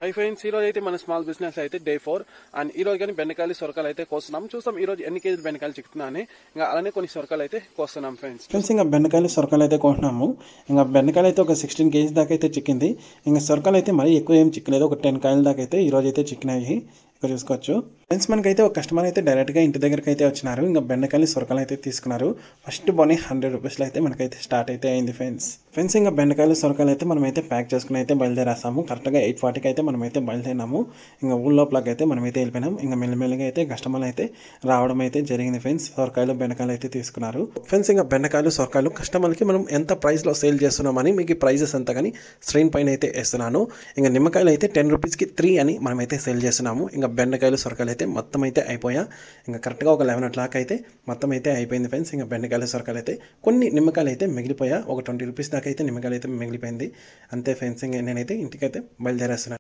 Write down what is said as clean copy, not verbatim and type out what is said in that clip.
Hi friends, ఈ రోజు అయితే మన స్మాల్ బిజినెస్ అయితే డే 4 అండ్ ఈ రోజు కానీ బెండకాయలు సొరకాయలు అయితే కోస్తున్నాం. చూస్తాం ఈ రోజు ఎన్ని కేజీలు బెండకాయలు చిక్కుతున్నాయని. ఇంకా అలానే కొన్ని సొరకాయలు అయితే కోస్తున్నాం ఫ్రెండ్స్. ఇంకా బెండకాయలు సొరకాయలు అయితే కోసినాము. ఇంకా బెండకాయలు అయితే ఒక 16 కేజీ దాకా అయితే చిక్కింది. ఇంకా సొరకాయలు అయితే మరీ ఎక్కువ ఏం చిక్కలేదు, ఒక 10 కాయల దాకా అయితే ఈ రోజు అయితే చిక్కినాయి. ఇక్కడ చూసుకోవచ్చు ఫ్రెండ్స్. మనకైతే ఒక కస్టమర్ అయితే డైరెక్ట్గా ఇంటి దగ్గరికి అయితే వచ్చినారు. ఇంకా బెండకాయలు సొరకాయలు అయితే తీసుకున్నారు. ఫస్ట్ బోనీ 100 రూపీస్లో అయితే మనకైతే స్టార్ట్ అయితే అయింది ఫ్రెండ్స్. ఇంకా బెండకాయలు సొరకాయలు అయితే మనమైతే ప్యాక్ చేసుకుని అయితే బయలుదేరేస్తాము. కరెక్ట్గా 8:40కి అయితే మనమైతే బయలుదేరినాము. ఇంకా ఊళ్ళోపలకి అయితే మనమైతే వెళ్ళిపోయినాం. ఇంకా మెల్లిమెల్లిగా అయితే కస్టమర్లు అయితే రావడం అయితే జరిగింది ఫ్రెండ్స్. సొరకాయలు బెండకాయలు అయితే తీసుకున్నారు ఫ్రెండ్స్. ఇంకా బెండకాయలు సొరకాయలు కస్టమర్కి మనం ఎంత ప్రైస్లో సేల్ చేస్తున్నామని మీకు ప్రైజెస్ అంతా కానీ స్క్రీన్ పైన అయితే వేస్తున్నాను. ఇంకా నిమ్మకాయలు అయితే 10 రూపీస్కి 3 అని మనమైతే సేల్ చేస్తున్నాము. ఇంకా బెండకాయలు సొరకాయలు అయితే మొత్తం అయితే అయిపోయా. ఇంకా కరెక్ట్గా ఒక 11 o'clock అయితే మొత్తం అయితే అయిపోయింది ఫ్రెండ్స్. ఇంకా బెండకాయలు సొరకాయలు అయితే కొన్ని నిమ్మకాయలు అయితే మిగిలిపోయా. ఒక 20 రూపీస్ దాకా అయితే నిమ్మకాయలు అయితే మిగిలిపోయింది అంతే ఫ్రెండ్స్. ఇంకా నేనైతే ఇంటికైతే బయలుదేరేస్తున్నాను.